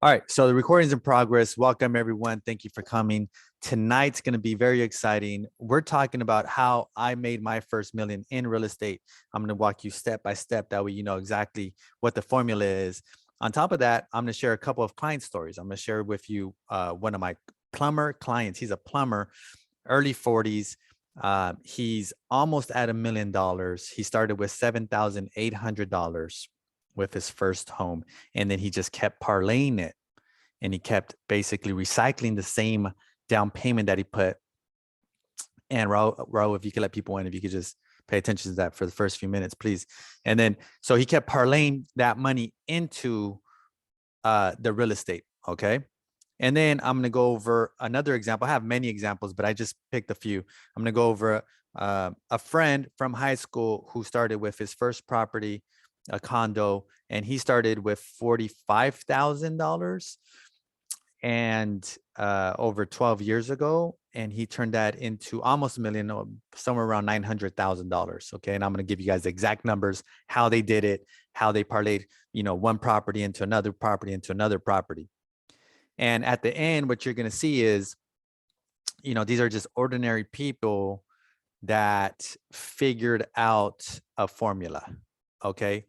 All right, so the recording's in progress. Welcome, everyone. Thank you for coming. Tonight's going to be very exciting. We're talking about how I made my first million in real estate. I'm going to walk you step by step. That way, you know exactly what the formula is. On top of that, I'm going to share a couple of client stories. I'm going to share with you one of my plumber clients. He's a plumber, early 40s. He's almost at $1 million. He started with $7,800 with his first home. And then he just kept parlaying it. And he kept basically recycling the same down payment that he put. And Raul, if you could let people in, if you could just pay attention to that for the first few minutes, please. And then, so he kept parlaying that money into the real estate. Okay. And then I'm going to go over another example. I have many examples, but I just picked a few. I'm going to go over a friend from high school who started with his first property, a condo, and he started with $45,000 and over 12 years ago, and he turned that into almost $1 million, somewhere around $900,000. Okay, and I'm going to give you guys the exact numbers, how they did it, how they parlayed, you know, one property into another property into another property. And at the end, what you're going to see is, you know, these are just ordinary people that figured out a formula. Okay.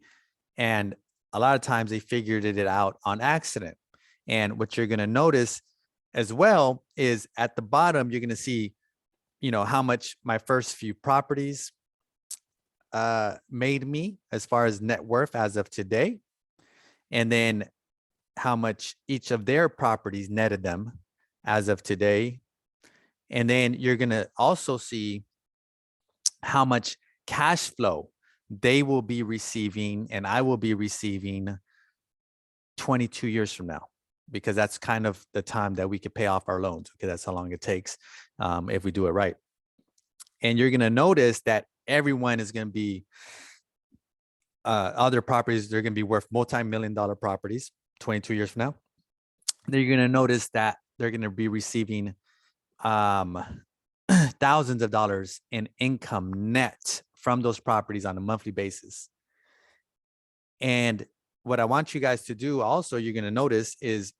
And a lot of times they figured it out on accident. And what you're going to notice as well is at the bottom, you're going to see, you know, how much my first few properties made me as far as net worth as of today. And then how much each of their properties netted them as of today. And then you're going to also see how much cash flow they will be receiving and I will be receiving 22 years from now, because that's kind of the time that we could pay off our loans. Okay, that's how long it takes if we do it right. And you're going to notice that everyone is going to be other properties. They're going to be worth multi-million-dollar properties 22 years from now. Then you're going to notice that they're going to be receiving thousands of dollars in income net from those properties on a monthly basis. And what I want you guys to do also, you're going to notice, is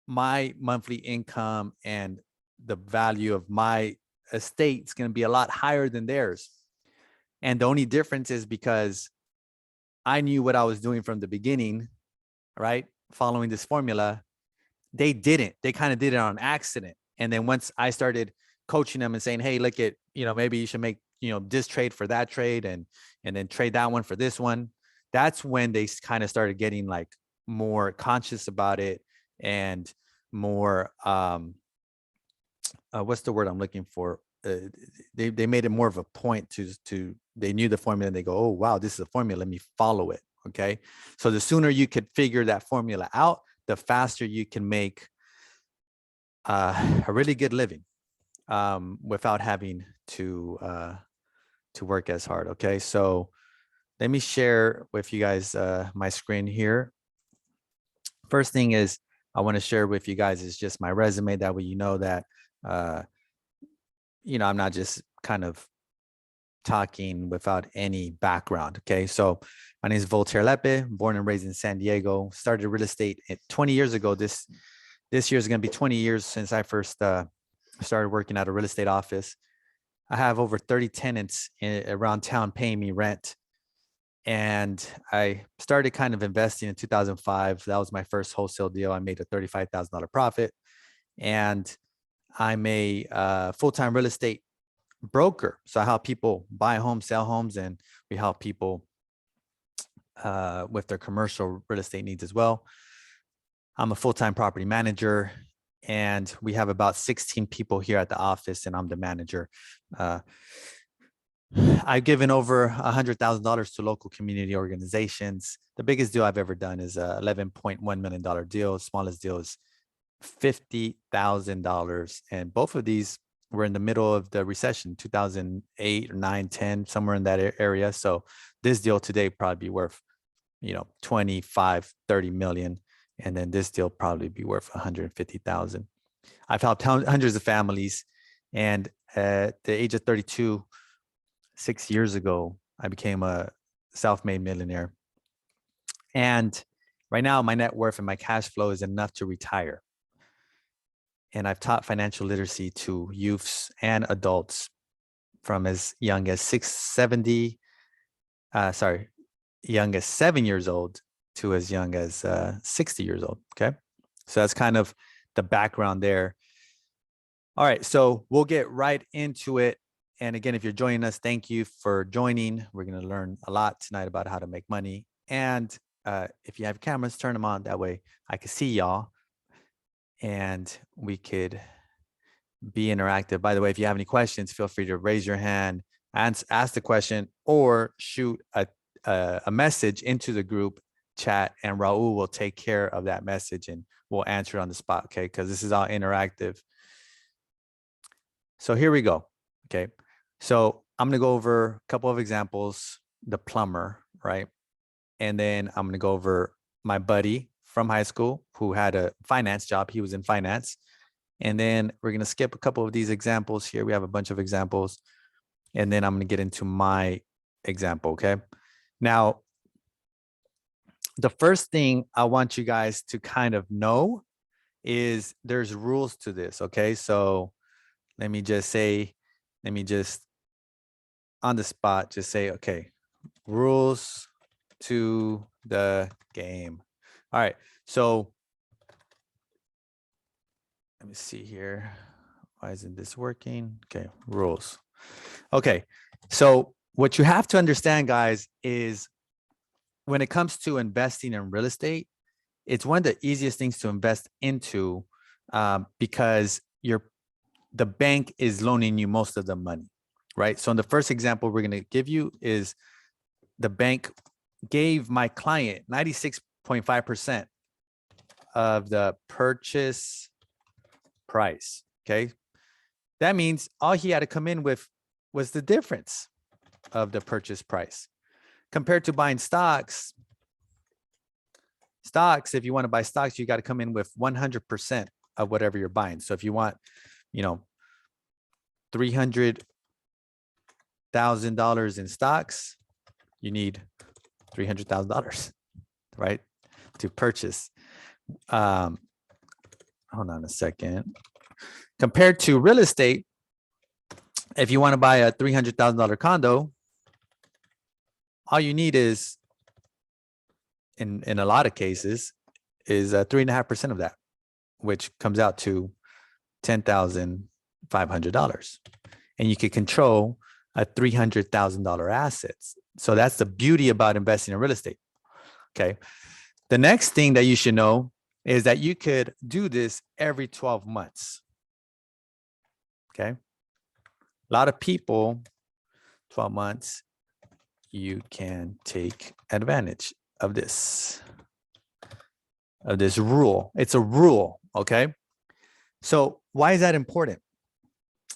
my monthly income and the value of my estate is going to be a lot higher than theirs. And the only difference is because I knew what I was doing from the beginning, right? Following this formula. They didn't. They kind of did it on accident. And then once I started coaching them and saying, hey, look at, you know, maybe you should make, you know, this trade for that trade and then trade that one for this one. That's when they kind of started getting like more conscious about it and more, what's the word I'm looking for? They made it more of a point to they knew the formula and they go, oh, wow, this is a formula. Let me follow it. Okay. So the sooner you could figure that formula out, the faster you can make a really good living without having to work as hard. Okay. So let me share with you guys my screen here. First thing is I want to share with you guys is just my resume. That way you know that, you know, I'm not just kind of talking without any background. Okay. So my name is Voltaire Lepe, born and raised in San Diego, started real estate 20 years ago. This year is going to be 20 years since I first started working at a real estate office. I have over 30 tenants around town paying me rent. And I started kind of investing in 2005. That was my first wholesale deal. I made a $35,000 profit. And I'm a full-time real estate broker. So I help people buy homes, sell homes, and we help people with their commercial real estate needs as well. I'm a full-time property manager, and we have about 16 people here at the office, and I'm the manager. I've given over $100,000 to local community organizations. The biggest deal I've ever done is a $11.1 million deal. Smallest deal is $50,000. And both of these were in the middle of the recession, 2008 or 9, 10, somewhere in that area. So this deal today probably be worth, you know, 25, 30 million. And then this deal probably be worth 150,000. I've helped hundreds of families. And at the age of 32, 6 years ago, I became a self-made millionaire. And Right now, my net worth and my cash flow is enough to retire. And I've taught financial literacy to youths and adults from as young as 7 years old to as young as 60 years old. Okay. So that's kind of the background there. All right. So we'll get right into it. And again, if you're joining us, thank you for joining. We're going to learn a lot tonight about how to make money. And if you have cameras, turn them on. That way I can see y'all and we could be interactive. By the way, if you have any questions, feel free to raise your hand and ask the question or shoot a message into the group chat, and Raul will take care of that message and we'll answer it on the spot. Okay. Because this is all interactive. So here we go. Okay. So I'm going to go over a couple of examples, the plumber, right? And then I'm going to go over my buddy from high school who had a finance job. He was in finance. And then we're going to skip a couple of these examples here. We have a bunch of examples. And then I'm going to get into my example. Okay. Now, the first thing I want you guys to kind of know is there's rules to this. Okay. So let me just on the spot, just say, okay, rules to the game. All right. So let me see here. Why isn't this working? Okay. Rules. Okay. So what you have to understand, guys, is when it comes to investing in real estate, it's one of the easiest things to invest into because the bank is loaning you most of the money, right? So in the first example we're going to give you is the bank gave my client 96.5% of the purchase price. Okay. That means all he had to come in with was the difference of the purchase price. Compared to buying stocks, if you want to buy stocks, you got to come in with 100% of whatever you're buying. So if you want, $300,000 in stocks, you need $300,000, right, to purchase. Hold on a second. Compared to real estate, if you want to buy a $300,000 condo, all you need is, in a lot of cases, is 3.5% of that, which comes out to $10,500, and you can control a $300,000 assets. So that's the beauty about investing in real estate. Okay. The next thing that you should know is that you could do this every 12 months. Okay. A lot of people, 12 months, you can take advantage of this rule. It's a rule. Okay. So why is that important?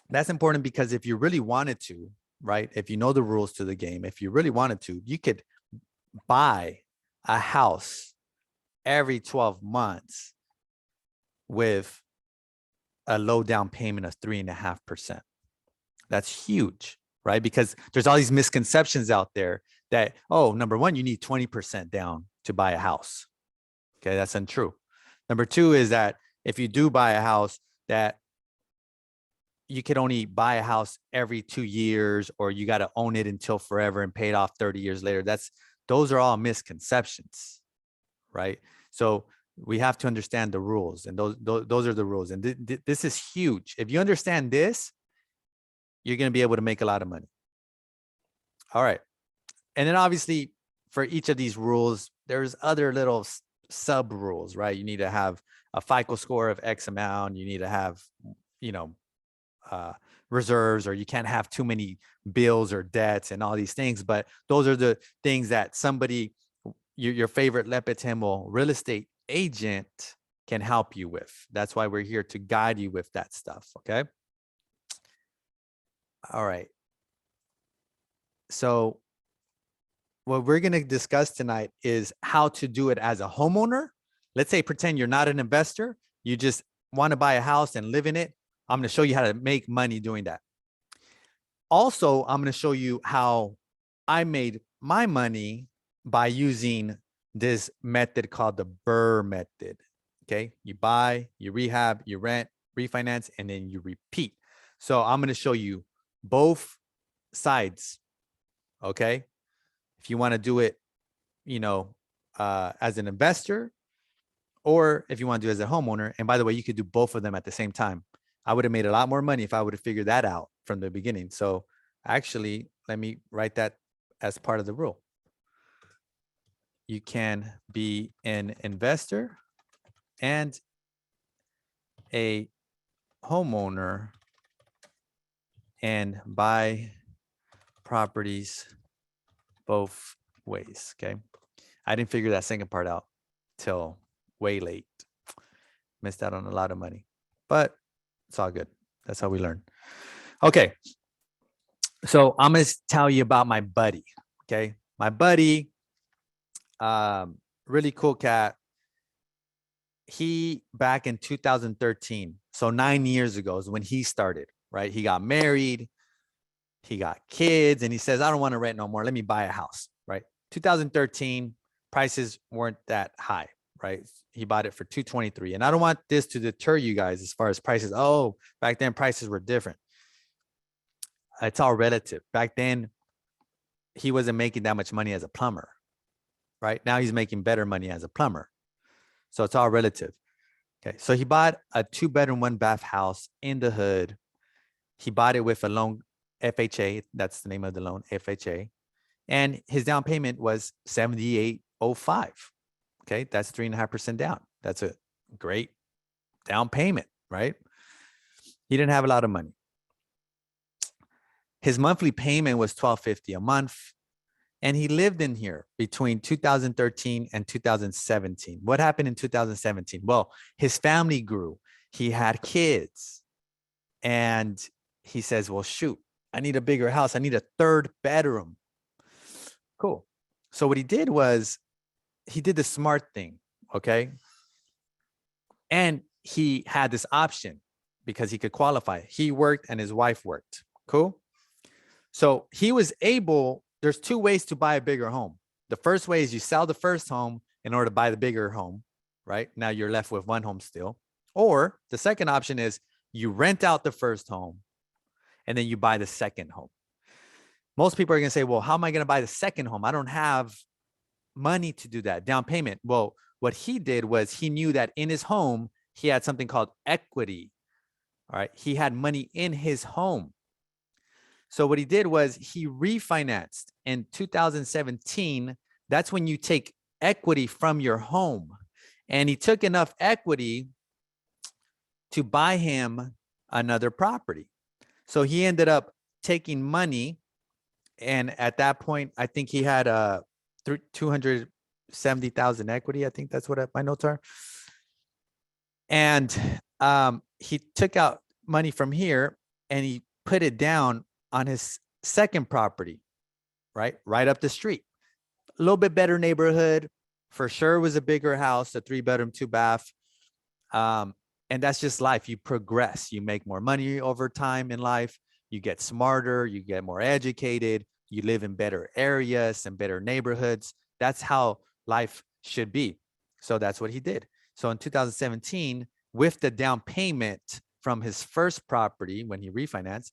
That's important because if you really wanted to, right, if you know the rules to the game, if you really wanted to, you could buy a house every 12 months with a low down payment of 3.5%. That's huge, right? Because there's all these misconceptions out there that, oh, number one, you need 20% down to buy a house. Okay, that's untrue. Number two is that if you do buy a house, that you could only buy a house every 2 years, or you got to own it until forever and pay it off 30 years later. Those are all misconceptions, right? So we have to understand the rules, and those are the rules. And this is huge. If you understand this, you're going to be able to make a lot of money. All right. And then obviously for each of these rules, there's other little sub rules, right? You need to have a FICO score of X amount. You need to have, reserves, or you can't have too many bills or debts and all these things. But those are the things that your favorite Lepe Tendwell real estate agent can help you with. That's why we're here to guide you with that stuff. Okay. All right. So what we're going to discuss tonight is how to do it as a homeowner. Let's say, pretend you're not an investor. You just want to buy a house and live in it. I'm going to show you how to make money doing that. Also, I'm going to show you how I made my money by using this method called the BRRRR method. Okay, you buy, you rehab, you rent, refinance, and then you repeat. So I'm going to show you both sides. Okay, if you want to do it, as an investor, or if you want to do it as a homeowner. And by the way, you could do both of them at the same time. I would have made a lot more money if I would have figured that out from the beginning. So actually, let me write that as part of the rule. You can be an investor and a homeowner and buy properties both ways. Okay. I didn't figure that second part out till way late. Missed out on a lot of money, but it's all good. That's how we learn. Okay. So I'm going to tell you about my buddy. Okay. My buddy, really cool cat. He back in 2013, so 9 years ago is when he started, right? He got married, he got kids, and he says, I don't want to rent no more. Let me buy a house, right? 2013, prices weren't that high, right? He bought it for 223. And I don't want this to deter you guys as far as prices. Oh, back then prices were different. It's all relative. Back then, he wasn't making that much money as a plumber, right? Now he's making better money as a plumber. So it's all relative. Okay. So he bought a 2-bedroom, 1-bath house in the hood. He bought it with a loan, FHA. That's the name of the loan, FHA. And his down payment was $78.05. Okay. That's 3.5% down. That's a great down payment, right? He didn't have a lot of money. His monthly payment was $1,250 a month. And he lived in here between 2013 and 2017. What happened in 2017? Well, his family grew. He had kids. And he says, well, shoot, I need a bigger house. I need a 3rd bedroom. Cool. So what he did was he did the smart thing. Okay. And he had this option because he could qualify. He worked and his wife worked. Cool. So he was able. There's 2 ways to buy a bigger home. The first way is you sell the first home in order to buy the bigger home, right? Now you're left with 1 home still. Or the second option is you rent out the first home and then you buy the second home. Most people are going to say, well, how am I going to buy the second home? I don't have money to do that, down payment. Well, what he did was he knew that in his home, he had something called equity. All right. He had money in his home. So what he did was he refinanced in 2017. That's when you take equity from your home. And he took enough equity to buy him another property. So he ended up taking money. And at that point, I think he had 270,000 equity. I think that's what my notes are. And he took out money from here and he put it down on his second property, right up the street. A little bit better neighborhood. For sure was a bigger house, a 3-bedroom, 2-bath. And that's just life. You progress. You make more money over time in life. You get smarter. You get more educated. You live in better areas and better neighborhoods. That's how life should be. So that's what he did. So in 2017, with the down payment from his first property when he refinanced,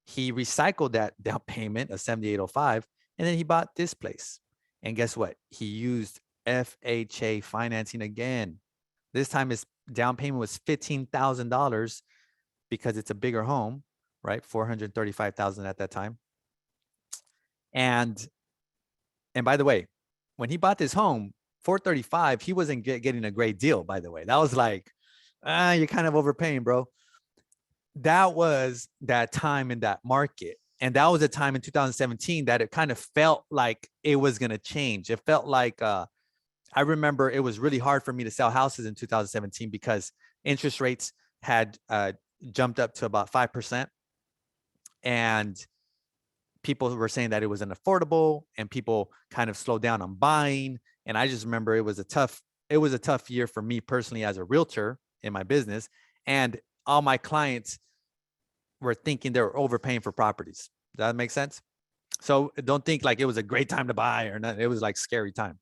he recycled that down payment of $78.05, and then he bought this place. And guess what? He used FHA financing again. This time his down payment was $15,000 because it's a bigger home, right? $435,000 at that time. And by the way, when he bought this home, $435,000, he wasn't getting a great deal, by the way. That was like, you're kind of overpaying, bro. That was that time in that market. And that was a time in 2017 that it kind of felt like it was going to change. It felt like, I remember it was really hard for me to sell houses in 2017 because interest rates had jumped up to about 5%. And people were saying that it was unaffordable and people kind of slowed down on buying. And I just remember it was a tough year for me personally as a realtor in my business. And all my clients were thinking they were overpaying for properties. Does that make sense? So don't think like it was a great time to buy or not. It was like scary time.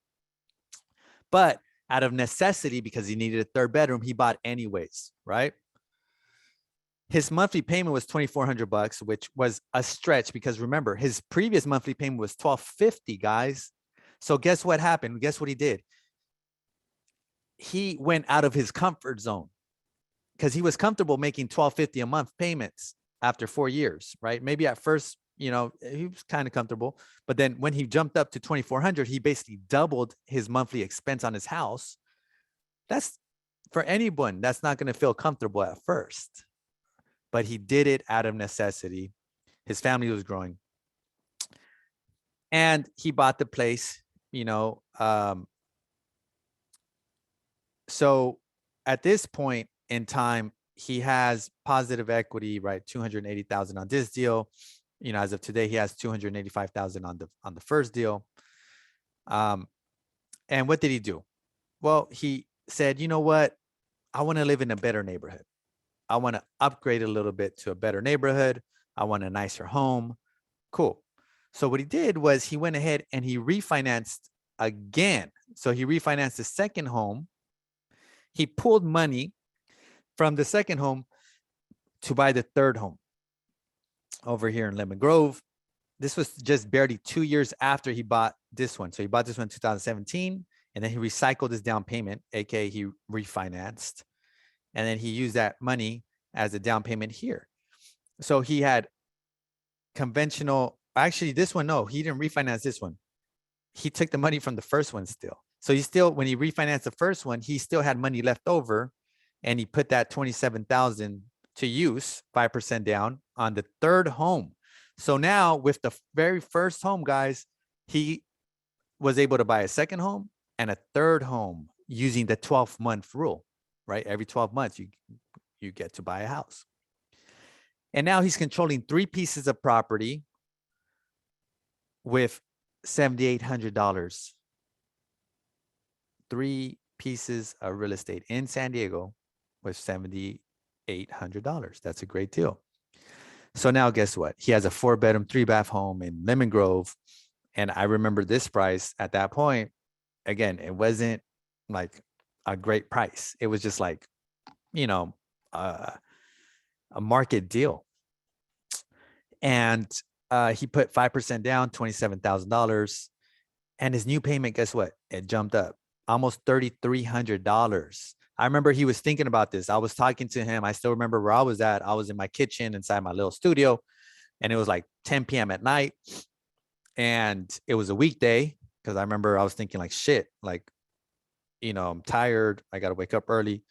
but out of necessity, because he needed a third bedroom, he bought anyways, right? His monthly payment was $2,400, which was a stretch because remember, his previous monthly payment was $1,250, guys. So guess what happened? Guess what he did? He went out of his comfort zone because he was comfortable making $1,250 a month payments after 4 years, right? Maybe at first, he was kind of comfortable, but then when he jumped up to $2,400, he basically doubled his monthly expense on his house. That's for anyone that's not going to feel comfortable at first, but he did it out of necessity. His family was growing, and he bought the place. So at this point in time, he has positive equity, right? 280,000 on this deal. As of today, he has 285,000 on the first deal. And what did he do? Well, he said, you know what? I want to live in a better neighborhood. I want to upgrade a little bit to a better neighborhood. I want a nicer home. Cool. So what he did was he went ahead and he refinanced again. So he refinanced the second home. He pulled money from the second home to buy the third home over here in Lemon Grove. This was just barely 2 years after he bought this one. So he bought this one in 2017, and then he recycled his down payment, aka he refinanced, and then he used that money as a down payment here. So he had conventional, actually this one, no, he didn't refinance this one. He took the money from the first one still. So he still, when he refinanced the first one, he still had money left over, and he put that 27,000 to use, 5% down on the third home. So now with the very first home, guys, he was able to buy a second home and a third home using the 12-month rule, right? Every 12 months, you get to buy a house. And now he's controlling 3 pieces of property with $7,800. 3 pieces of real estate in San Diego with $7,800. That's a great deal. So now guess what? He has a 4-bedroom, 3-bath home in Lemon Grove. And I remember this price at that point. Again, it wasn't like a great price. It was just like, a market deal. And he put 5% down, $27,000. And his new payment, guess what? It jumped up almost $3,300. I remember he was thinking about this. I was talking to him. I still remember where I was at. I was in my kitchen inside my little studio, and it was like 10 p.m. at night. And it was a weekday because I remember I was thinking like, shit, like, I'm tired. I got to wake up early.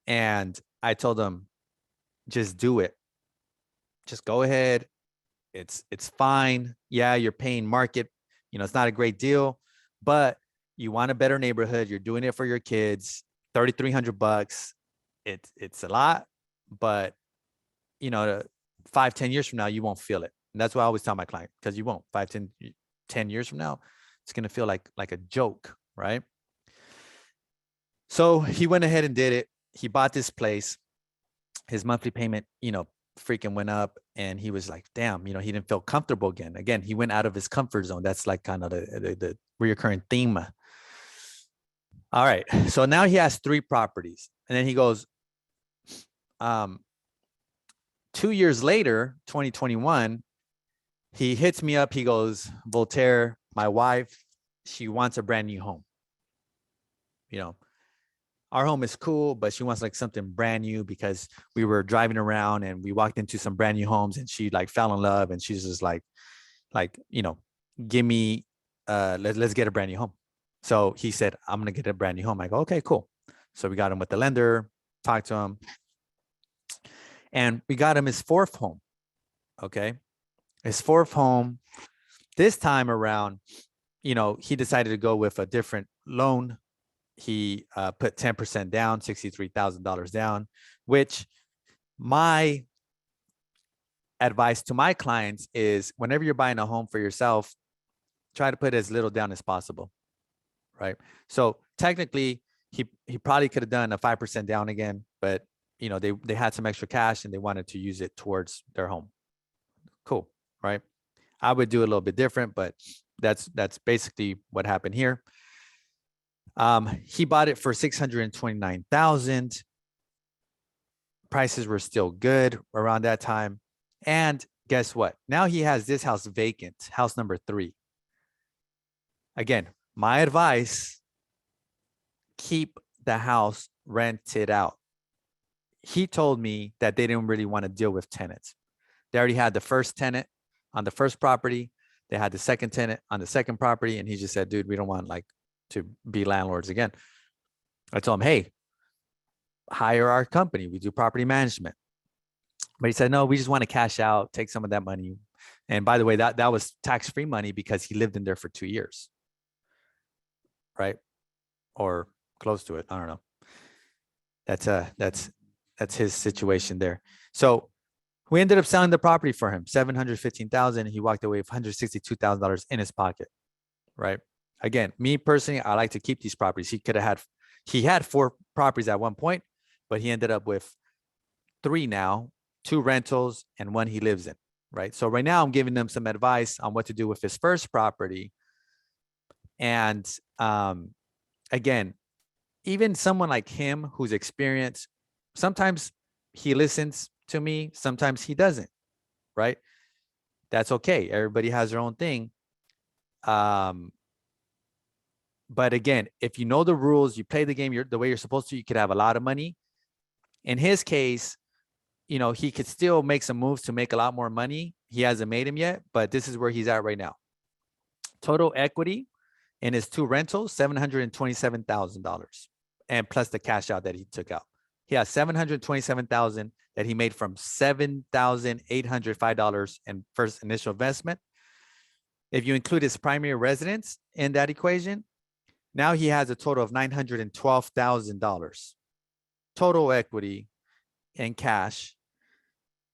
And I told him, just do it. Just go ahead. It's fine. Yeah, you're paying market. It's not a great deal, but you want a better neighborhood. You're doing it for your kids. $3,300. It's a lot, but 5-10 years from now, you won't feel it. And that's what I always tell my client, because you won't. 5-10 years from now, it's gonna feel like a joke, right? So he went ahead and did it. He bought this place. His monthly payment, freaking went up, and he was like, damn, he didn't feel comfortable again. Again, he went out of his comfort zone. That's like kind of the reoccurring theme. All right. So now he has 3 properties. And then he goes, 2 years later, 2021, he hits me up. He goes, Voltaire, my wife, she wants a brand new home. Our home is cool, but she wants like something brand new, because we were driving around and we walked into some brand new homes, and she like fell in love, and she's just like, give me, let's get a brand new home. So he said, I'm going to get a brand new home. I go, okay, cool. So we got him with the lender, talked to him, and we got him his 4th home. Okay. His 4th home. This time around, he decided to go with a different loan. He put 10% down, $63,000 down, which my advice to my clients is, whenever you're buying a home for yourself, try to put as little down as possible. Right. So technically he probably could have done a 5% down again, but they had some extra cash and they wanted to use it towards their home. Cool. Right. I would do a little bit different, but that's basically what happened here. He bought it for $629,000. Prices were still good around that time. And guess what? Now he has this house vacant, house number 3. Again, my advice, keep the house rented out. He told me that they didn't really want to deal with tenants. They already had the first tenant on the first property. They had the second tenant on the second property. And he just said, dude, we don't want to be landlords again. I told him, hey, hire our company. We do property management. But he said, no, we just want to cash out, take some of that money. And by the way, that was tax-free money because he lived in there for 2 years. Right? Or close to it. I don't know. That's his situation there. So we ended up selling the property for him, $715,000. He walked away with $162,000 in his pocket. Right? Again, me personally, I like to keep these properties. He had 4 properties at one point, but he ended up with 3 now, 2 rentals and 1 he lives in. Right? So right now I'm giving them some advice on what to do with his first property. And again, even someone like him who's experienced, sometimes he listens to me, sometimes he doesn't, right? That's okay. Everybody has their own thing. But again, if you know the rules, you play the game the way you're supposed to, you could have a lot of money. In his case, he could still make some moves to make a lot more money. He hasn't made them yet, but this is where he's at right now. Total equity in his 2 rentals, $727,000. And plus the cash out that he took out. He has $727,000 that he made from $7,805 in first initial investment. If you include his primary residence in that equation, now he has a total of $912,000 total equity in cash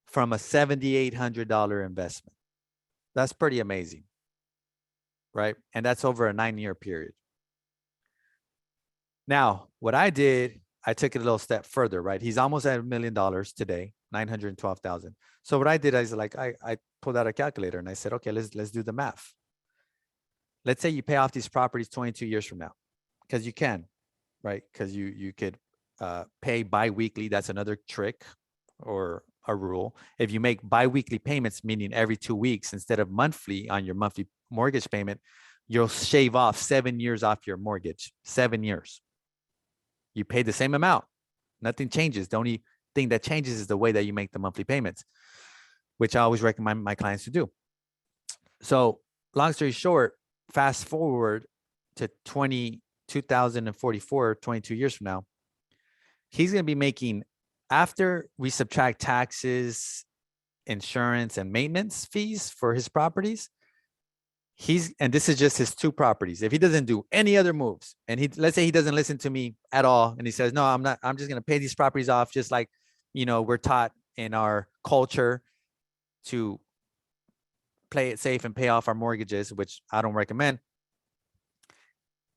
from a $7,800 investment. That's pretty amazing, right? And that's over a 9-year period. Now, what I did, I took it a little step further, right? He's almost at $1 million today, 912,000. So what I did is I pulled out a calculator and I said, okay, let's do the math. Let's say you pay off these properties 22 years from now, because you can, right? Because you could pay biweekly. That's another trick or a rule. If you make biweekly payments, meaning every 2 weeks instead of monthly on your monthly mortgage payment, you'll shave off 7 years off your mortgage. 7 years. You pay the same amount. Nothing changes. The only thing that changes is the way that you make the monthly payments, which I always recommend my clients to do. So long story short, fast forward to 2044, 22 years from now, he's going to be making, after we subtract taxes, insurance, and maintenance fees for his properties, and this is just his 2 properties. If he doesn't do any other moves, and let's say he doesn't listen to me at all, and he says, no, I'm just going to pay these properties off, just like, we're taught in our culture to play it safe and pay off our mortgages, which I don't recommend.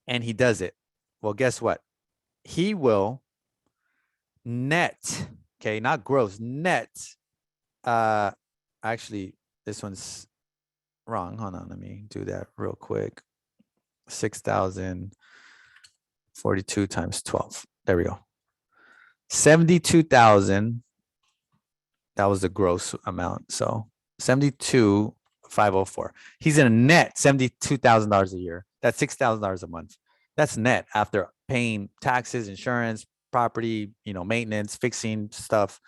And he does it. Well, guess what? He will net, okay, not gross, net. Actually, this one's wrong. Hold on, let me do that real quick. 6,042 times 12. There we go. 72,000. That was the gross amount. So 72,504. He's in a net $72,000 a year. That's $6,000 a month. That's net after paying taxes, insurance, property, maintenance, fixing stuff.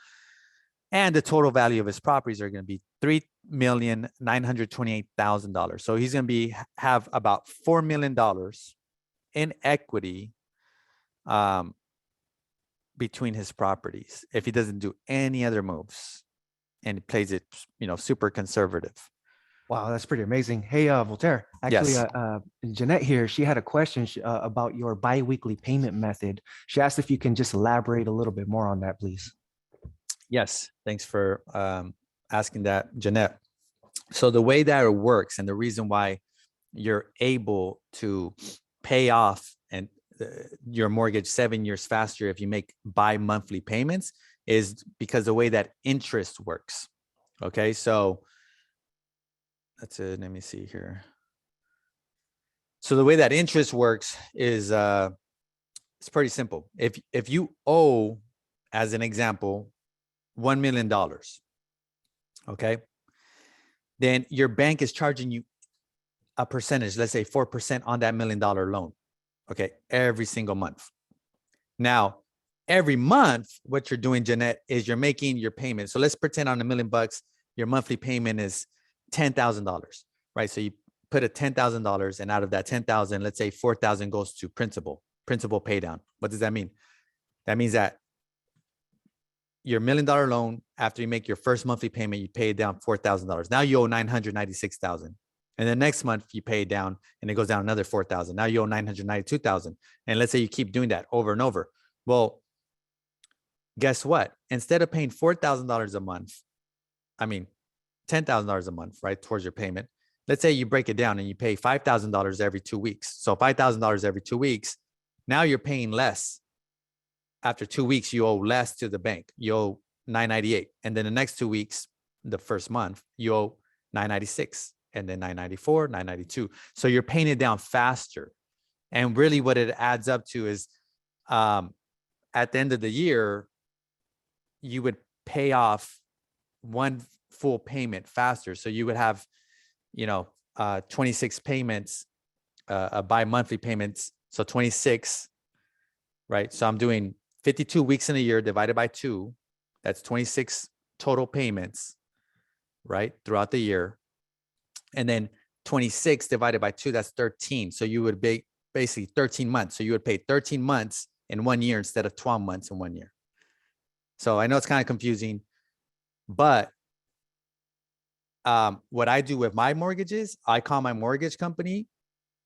And the total value of his properties are going to be $3,928,000. So he's going to have about $4 million in equity between his properties if he doesn't do any other moves and plays it, super conservative. Wow, that's pretty amazing. Hey, Voltaire, actually, Yes. Jeanette here, she had a question about your biweekly payment method. She asked if you can just elaborate a little bit more on that, please. Yes, thanks for asking that, Jeanette. So the way that it works and the reason why you're able to pay off and your mortgage 7 years faster if you make bi-monthly payments is because the way that interest works. Okay, so that's it. Let me see here. So the way that interest works is It's pretty simple. If you owe, as an example, $1 million, okay, then your bank is charging you a percentage, let's say 4% on that $1 million loan, okay, every single month. Now, every month, what you're doing, Jeanette, is you're making your payment. So let's pretend on $1 million, your monthly payment is $10,000, right? So you put a $10,000, and out of that 10,000, let's say 4,000 goes to principal pay down. What does that mean? That means that your $1 million loan, after you make your first monthly payment, you pay down $4,000. Now you owe $996,000. And the next month you pay it down and it goes down another $4,000. Now you owe $992,000. And let's say you keep doing that over and over. Well, guess what? Instead of paying $4,000 a month, I mean, $10,000 a month, right, towards your payment. Let's say you break it down and you pay $5,000 every 2 weeks. So $5,000 every 2 weeks. Now you're paying less. After 2 weeks, you owe less to the bank. You owe $998. And then the next 2 weeks, the first month, you owe $996. And then $994, $992. So you're paying it down faster. And really what it adds up to is at the end of the year, you would pay off one full payment faster. So you would have, 26 payments, bi-monthly payments. So 26, right? So I'm doing 52 weeks in a year divided by 2. That's 26 total payments, right, throughout the year. And then 26 divided by 2, that's 13. So you would be basically 13 months. So you would pay 13 months in 1 year instead of 12 months in 1 year. So I know it's kind of confusing, but what I do with my mortgages, I call my mortgage company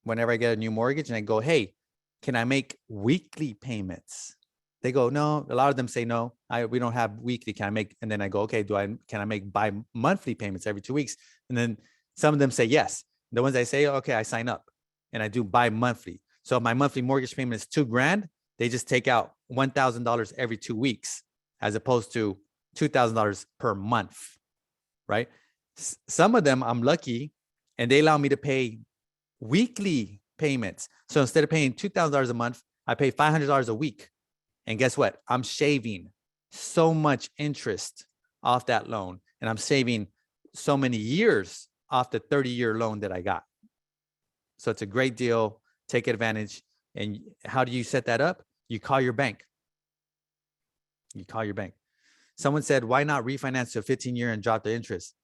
whenever I get a new mortgage and I go, hey, can I make weekly payments? They go, no. A lot of them say no. We don't have weekly. Can I make? And then I go, okay. Can I make bi-monthly payments every 2 weeks? And then some of them say yes. The ones I say, okay, I sign up and I do bi-monthly. So if my monthly mortgage payment is $2,000, they just take out $1,000 every 2 weeks, as opposed to $2,000 per month, right? Some of them I'm lucky, and they allow me to pay weekly payments. So instead of paying $2,000 a month, I pay $500 a week. And guess what? I'm shaving so much interest off that loan, and I'm saving so many years off the 30-year loan that I got. So it's a great deal. Take advantage. And how do you set that up? You call your bank. You call your bank. Someone said, why not refinance to a 15-year and drop the interest?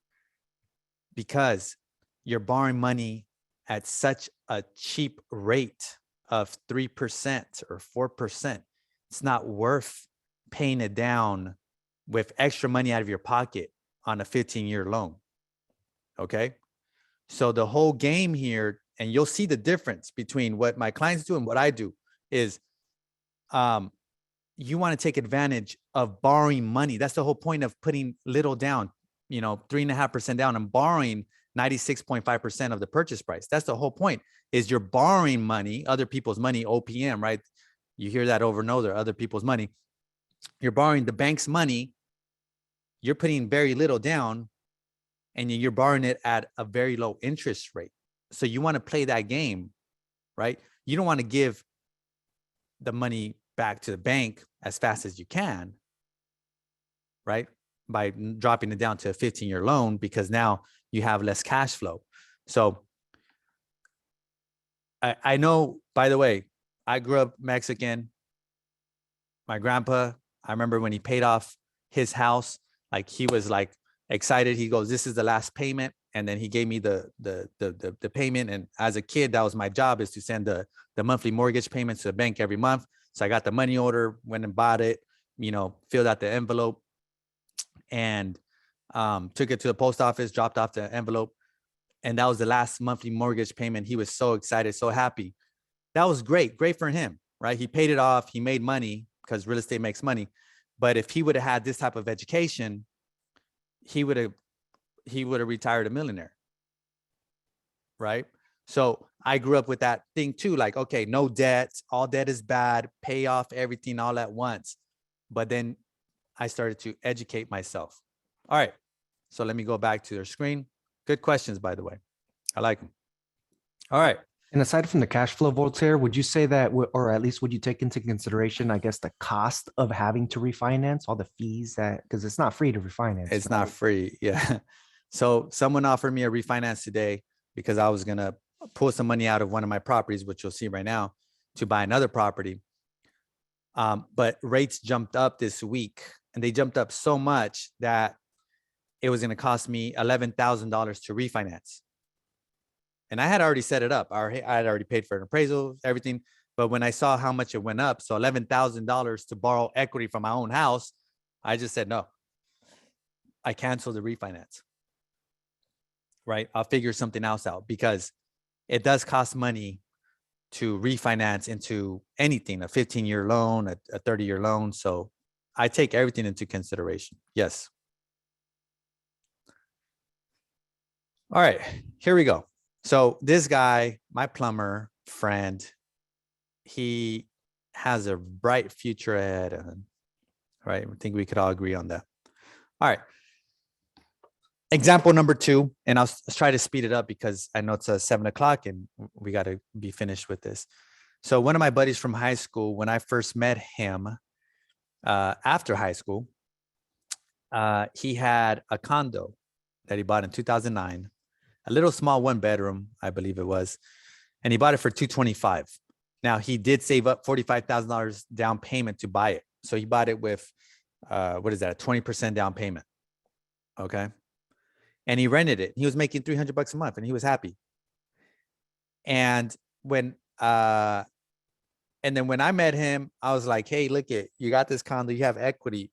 Because you're borrowing money at such a cheap rate of 3% or 4%. It's not worth paying it down with extra money out of your pocket on a 15-year loan. Okay. So the whole game here, and you'll see the difference between what my clients do and what I do, is you want to take advantage of borrowing money. That's the whole point of putting little down, 3.5% down and borrowing 96.5% of the purchase price. That's the whole point, is you're borrowing money, other people's money, OPM, right? You hear that over and over, other people's money. You're borrowing the bank's money. You're putting very little down, and you're borrowing it at a very low interest rate. So you want to play that game, right? You don't want to give the money back to the bank as fast as you can, right? By dropping it down to a 15-year loan, because now you have less cash flow. So I know, by the way, I grew up Mexican. My grandpa, I remember when he paid off his house, like he was like excited. He goes, this is the last payment. And then he gave me the payment. And as a kid, that was my job, is to send the monthly mortgage payments to the bank every month. So I got the money order, went and bought it, filled out the envelope, and took it to the post office, dropped off the envelope. And that was the last monthly mortgage payment. He was so excited, so happy. That was great for him, right? He paid it off. He made money, because real estate makes money. But if he would have had this type of education, he would have retired a millionaire, right? So I grew up with that thing too, like, okay, no debt, all debt is bad, pay off everything all at once. But then I started to educate myself. All right, so let me go back to their screen. Good questions, by the way. I like them. All right, And aside from the cash flow, Voltaire, would you say that, or at least would you take into consideration, I guess, the cost of having to refinance, all the fees that, because it's not free to refinance, It's not right? free. Yeah. So someone offered me a refinance today because I was going to pull some money out of one of my properties, which you'll see right now, to buy another property. But rates jumped up this week, and they jumped up so much that it was going to cost me $11,000 to refinance. And I had already set it up. I had already paid for an appraisal, everything. But when I saw how much it went up, so $11,000 to borrow equity from my own house, I just said no. I canceled the refinance. Right? I'll figure something else out, because it does cost money to refinance into anything, a 15-year loan, a 30-year loan. So I take everything into consideration. Yes. All right, here we go. So this guy, my plumber friend, he has a bright future ahead of him, right? I think we could all agree on that. All right. Example number 2, and I'll try to speed it up because I know it's 7 o'clock and we got to be finished with this. So one of my buddies from high school, when I first met him after high school, he had a condo that he bought in 2009, a little small 1-bedroom, I believe it was, and he bought it for $225,000. Now he did save up $45,000 down payment to buy it. So he bought it with, what is that, a 20% down payment. Okay. And he rented it. He was making $300 a month and he was happy. And when, and then when I met him, I was like, hey, look it, you got this condo, you have equity.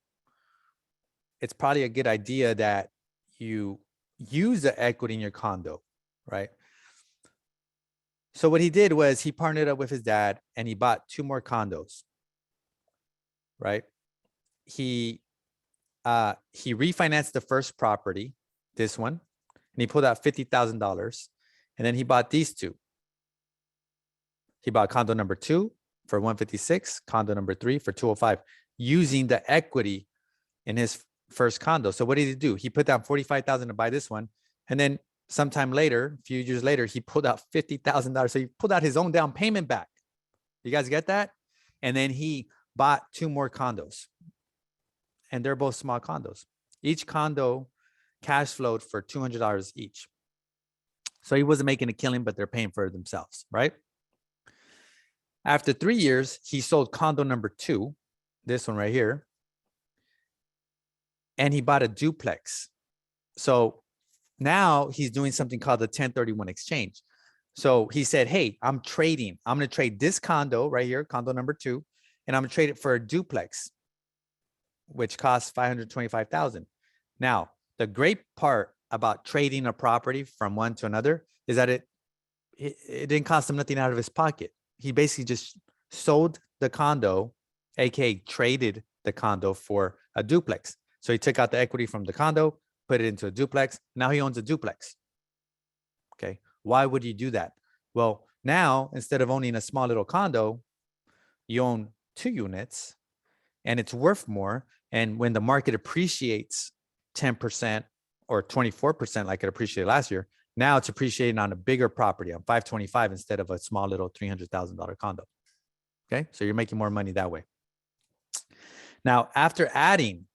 It's probably a good idea that you use the equity in your condo, right? So what he did was he partnered up with his dad and he bought 2 more condos, right? He refinanced the first property, this one, and he pulled out $50,000. And then he bought these 2. He bought condo number 2 for $156, condo number 3 for $205, using the equity in his first condo. So what did he do? He put down $45,000 to buy this one, and then sometime later, a few years later, he pulled out $50,000. So he pulled out his own down payment back. You guys get that? And then he bought 2 more condos, and they're both small condos. Each condo cash flowed for $200 each. So he wasn't making a killing, but they're paying for it themselves, right? After 3 years, he sold condo number 2, this one right here, and he bought a duplex. So now he's doing something called the 1031 exchange. So he said, hey, I'm trading. I'm going to trade this condo right here, condo number 2, and I'm going to trade it for a duplex, which costs $525,000. Now, the great part about trading a property from one to another is that it didn't cost him nothing out of his pocket. He basically just sold the condo, aka traded the condo for a duplex. So he took out the equity from the condo, put it into a duplex. Now he owns a duplex. Okay. Why would you do that? Well, now instead of owning a small little condo, you own 2 units and it's worth more. And when the market appreciates 10% or 24%, like it appreciated last year, now it's appreciating on a bigger property, on 525 instead of a small little $300,000 condo. Okay. So you're making more money that way. Now, after adding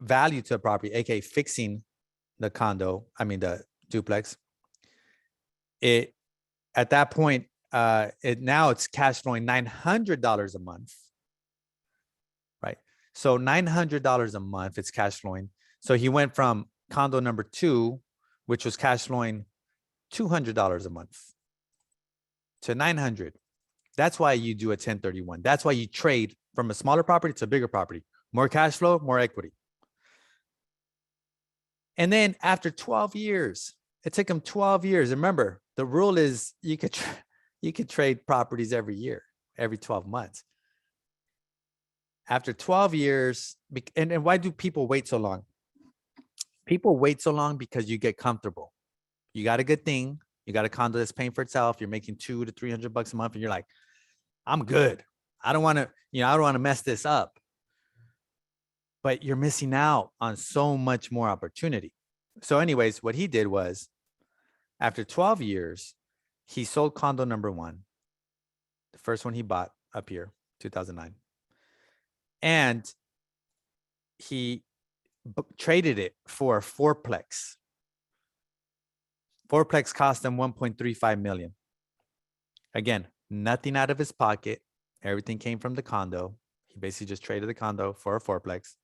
value to a property, aka fixing the condo, the duplex, it at that point, now it's cash flowing $900 a month, right? So $900 a month, it's cash flowing. So he went from condo number 2, which was cash flowing $200 a month, to $900. That's why you do a 1031. That's why you trade from a smaller property to a bigger property. More cash flow, more equity. And then after 12 years, it took him 12 years. Remember, the rule is you could trade properties every year, every 12 months. After 12 years, and why do people wait so long? People wait so long because you get comfortable. You got a good thing. You got a condo that's paying for itself. You're making $200 to $300 a month, and you're like, I'm good. I don't want to mess this up. But you're missing out on so much more opportunity. So anyways, what he did was, after 12 years, He sold condo number 1, the first one he bought up here, 2009. And he traded it for a fourplex. Fourplex cost him 1.35 million. Again, nothing out of his pocket. Everything came from the condo. He basically just traded the condo for a fourplex.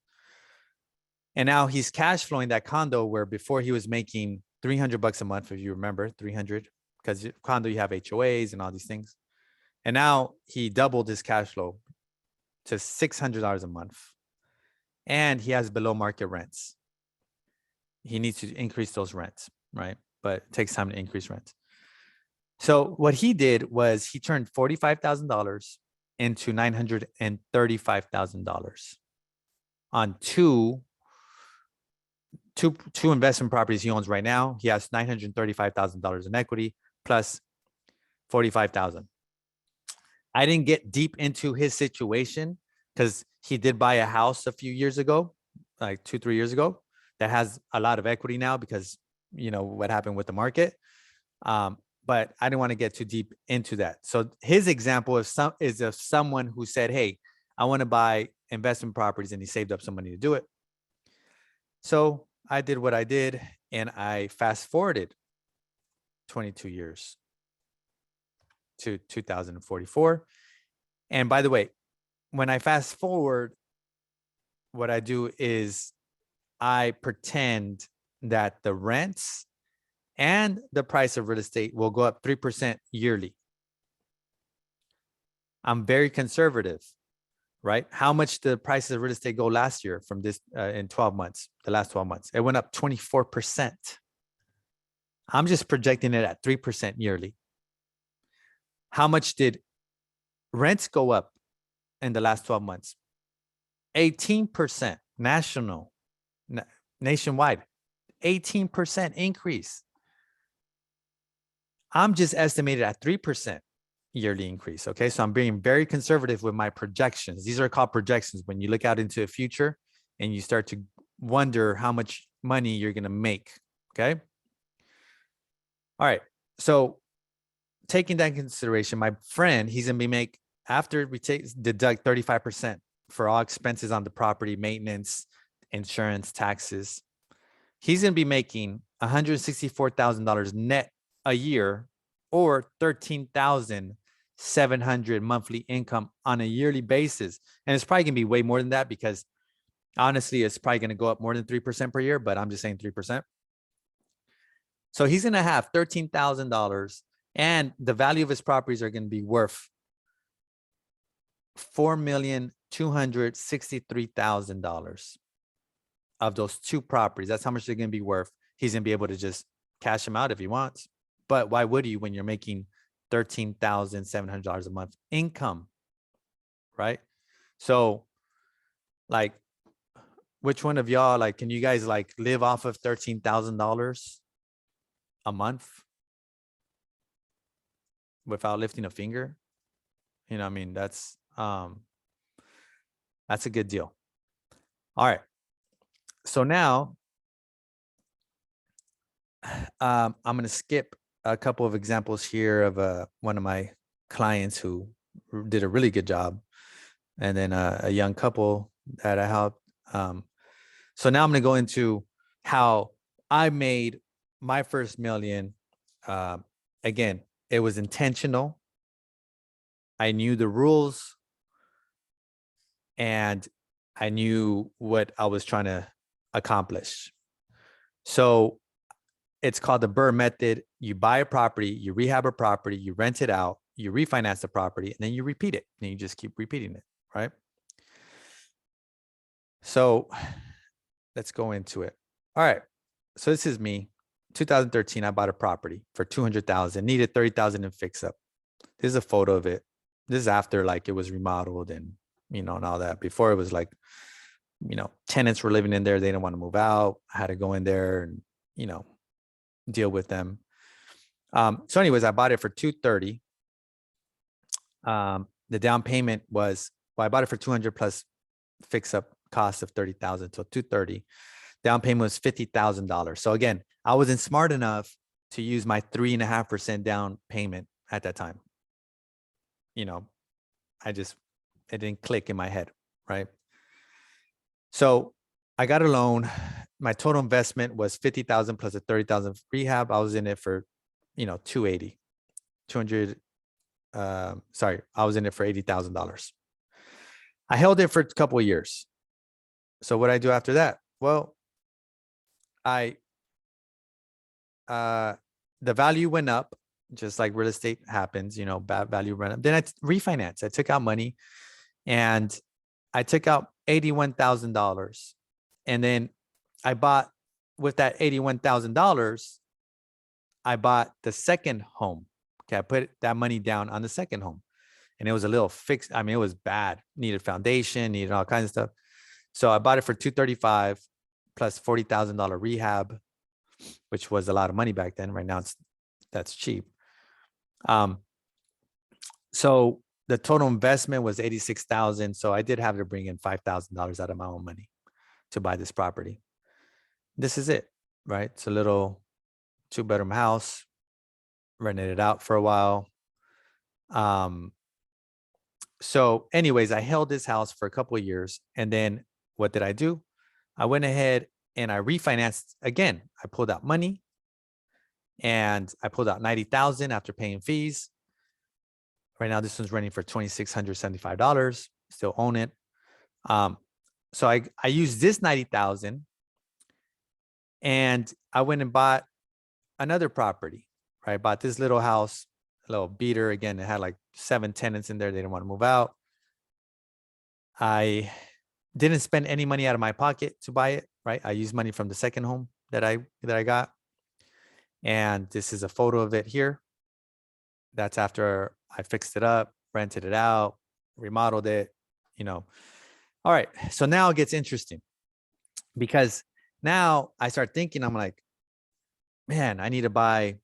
And now he's cash flowing that condo where before he was making $300 a month, if you remember, 300, because condo you have HOAs and all these things. And now he doubled his cash flow to $600 a month. And he has below market rents. He needs to increase those rents, right? But it takes time to increase rents. So what he did was he turned $45,000 into $935,000 on two investment properties he owns right now. He has $935,000 in equity plus $45,000. I didn't get deep into his situation because he did buy a house a few years ago, like 2-3 years ago, that has a lot of equity now because you know what happened with the market. But I didn't want to get too deep into that. So his example is of someone who said, hey, I want to buy investment properties, and he saved up some money to do it. So I did what I did, and I fast forwarded 22 years to 2044. And by the way, when I fast forward, what I do is I pretend that the rents and the price of real estate will go up 3% yearly. I'm very conservative, right? How much the prices of real estate go last year from this in 12 months, the last 12 months? It went up 24%. I'm just projecting it at 3% yearly. How much did rents go up in the last 12 months? 18% nationwide, 18% increase. I'm just estimated at 3% yearly increase. Okay. So I'm being very conservative with my projections. These are called projections. When you look out into the future and you start to wonder how much money you're going to make. Okay. All right. So taking that into consideration, my friend, he's going to be make after we deduct 35% for all expenses on the property, maintenance, insurance, taxes. He's going to be making $164,000 net a year, or $13,700 monthly income on a yearly basis. And it's probably going to be way more than that because honestly, it's probably going to go up more than 3% per year, but I'm just saying 3%. So he's going to have $13,000, and the value of his properties are going to be worth $4,263,000 of those two properties. That's how much they're going to be worth. He's going to be able to just cash them out if he wants. But why would you when you're making $13,700 a month income, right? So like, which one of y'all, like, can you guys like live off of $13,000 a month without lifting a finger? You know, I mean, that's a good deal. All right. So now I'm going to skip a couple of examples here of one of my clients who did a really good job, and then a young couple that I helped. So now I'm going to go into how I made my first million. Again, it was intentional. I knew the rules, and I knew what I was trying to accomplish. So it's called the BRRRR method. You buy a property, you rehab a property, you rent it out, you refinance the property, and then you repeat it. And you just keep repeating it, right? So let's go into it. All right. So this is me. 2013, I bought a property for $200,000, needed $30,000 in fix up. This is a photo of it. This is after like it was remodeled and, you know, and all that. Before it was like, you know, tenants were living in there. They didn't want to move out. I had to go in there and, you know, deal with them. So anyways, I bought it for $230. The down payment was, well, I bought it for $200 plus fix up cost of $30,000, so $230. Down payment was $50,000. So again, I wasn't smart enough to use my 3.5% down payment at that time. You know, it didn't click in my head, right? So I got a loan. My total investment was 50,000 plus a 30,000 rehab. I was in it for, 280, 200. Sorry, I was in it for $80,000. I held it for a couple of years. So what I do after that? Well, the value went up, just like real estate happens, bad value went up. Then I refinance. I took out money and I took out $81,000. And then I bought, with that $81,000, I bought the second home. Okay, I put that money down on the second home. And it was a little fixed. I mean, it was bad. Needed foundation, needed all kinds of stuff. So I bought it for $235 plus $40,000 rehab, which was a lot of money back then. Right now, that's cheap. So the total investment was $86,000. So I did have to bring in $5,000 out of my own money to buy this property. This is it, right? It's a little 2-bedroom house, rented it out for a while. So anyways, I held this house for a couple of years. And then what did I do? I went ahead and I refinanced again. I pulled out money and I pulled out $90,000 after paying fees. Right now, this one's running for $2,675. Still own it. So I used this $90,000 and I went and bought another property, right? I bought this little house, a little beater. Again, it had like 7 tenants in there. They didn't want to move out. I didn't spend any money out of my pocket to buy it, right? I used money from the second home that I got. And this is a photo of it here. That's after I fixed it up, rented it out, remodeled it, All right. So now it gets interesting because now I start thinking, I'm like, man, I need to buy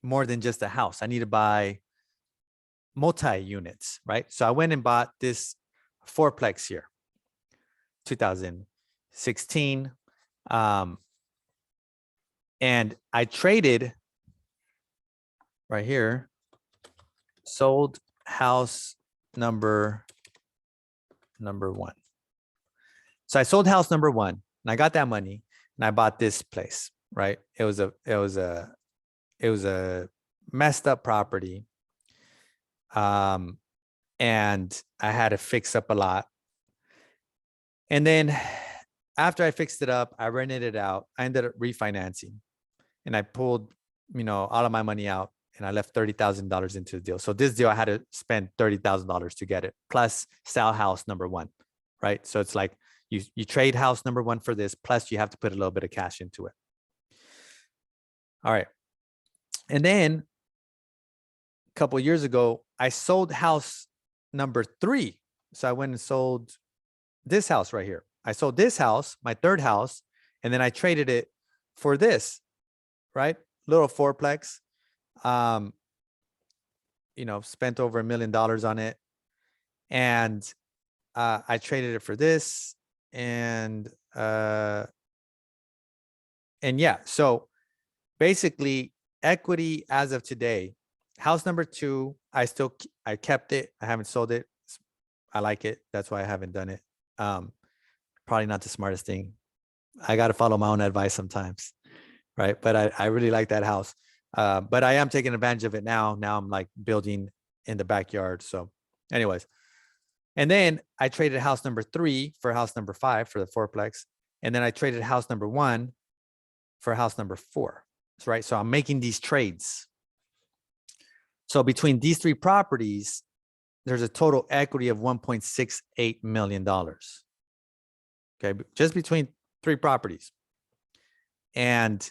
more than just a house. I need to buy multi-units, right? So I went and bought this fourplex here, 2016. And I traded right here, sold house number 1. So I sold house number 1 and I got that money and I bought this place, right? It was a messed up property. And I had to fix up a lot. And then after I fixed it up, I rented it out. I ended up refinancing and I pulled, all of my money out and I left $30,000 into the deal. So this deal, I had to spend $30,000 to get it, plus sell house number 1, right? So it's like you trade house number 1 for this, plus you have to put a little bit of cash into it. All right. And then a couple of years ago, I sold house number 3. So I went and sold this house right here. I sold this house, my third house, and then I traded it for this, right? Little fourplex. Spent over $1 million on it. And I traded it for this. And yeah, so basically equity as of today, house number 2, I kept it. I haven't sold it. I like it. That's why I haven't done it. Probably not the smartest thing. I got to follow my own advice sometimes, right? But I really like that house. But I am taking advantage of it now. Now I'm like building in the backyard. So anyways, and then I traded house number 3 for house number 5 for the fourplex. And then I traded house number 1 for house number 4. That's right. So I'm making these trades. So between these 3 properties, there's a total equity of $1.68 million. Okay. Just between 3 properties. And,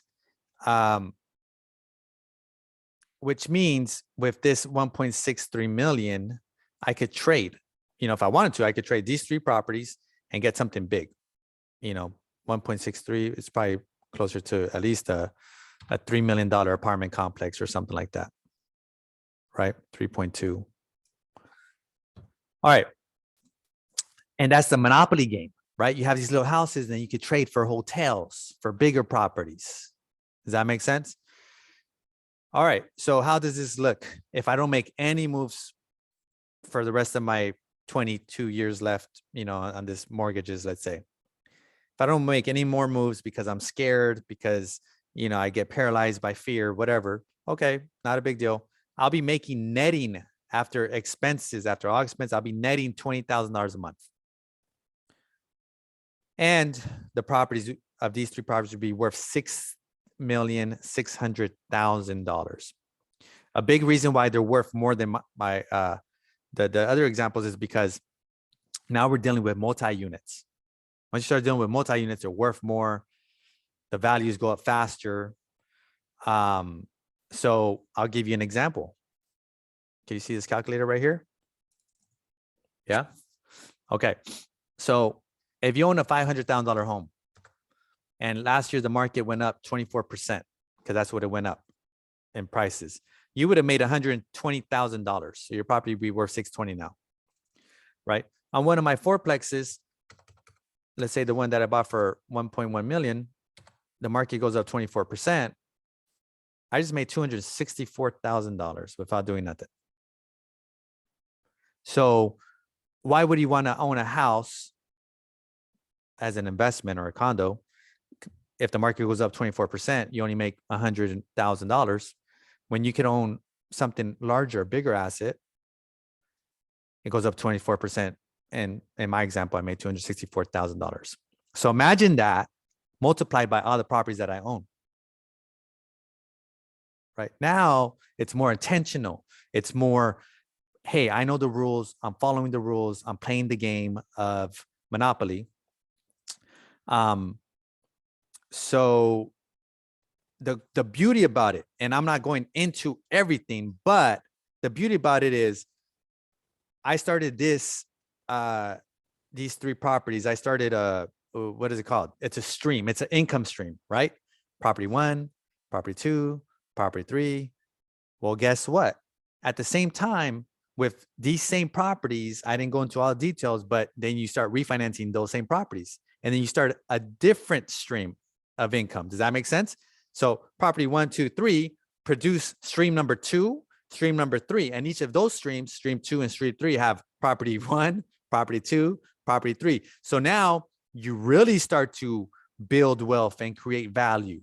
which means with this 1.63 million, I could trade, if I wanted to, I could trade these 3 properties and get something big. 1.63 is probably closer to at least a $3 million apartment complex or something like that. Right? 3.2. All right. And that's the monopoly game, right? You have these little houses and you could trade for hotels, for bigger properties. Does that make sense? All right. So how does this look? If I don't make any moves for the rest of my 22 years left, on this mortgages, let's say, if I don't make any more moves because I'm scared, because, I get paralyzed by fear, whatever. Okay. Not a big deal. I'll be making netting after expenses, after all expenses, I'll be netting $20,000 a month. And the properties of these three properties would be worth $6,600,000. A big reason why they're worth more than the other examples is because now we're dealing with multi-units. Once you start dealing with multi-units, they're worth more. The values go up faster. So I'll give you an example. Can you see this calculator right here? Yeah. Okay. So if you own a $500,000 home and last year the market went up 24%, because that's what it went up in prices, you would have made $120,000. So your property would be worth $620 now, right? On one of my fourplexes, let's say the one that I bought for 1.1 million, the market goes up 24%. I just made $264,000 without doing nothing. So why would you want to own a house as an investment or a condo? If the market goes up 24%, you only make $100,000. When you can own something larger, bigger asset, it goes up 24%. And in my example, I made $264,000. So imagine that multiplied by all the properties that I own. Right now, it's more intentional. It's more, hey, I know the rules. I'm following the rules. I'm playing the game of Monopoly. So the beauty about it, and I'm not going into everything, but the beauty about it is I started these three properties. I started what is it called? It's a stream. It's an income stream, right? Property 1, property 2, property 3. Well, guess what? At the same time, with these same properties, I didn't go into all the details, but then you start refinancing those same properties. And then you start a different stream of income. Does that make sense? So property 1, 2, 3 produce stream number 2, stream number 3. And each of those streams, stream 2 and stream 3, have property 1, property 2, property 3. So now you really start to build wealth and create value.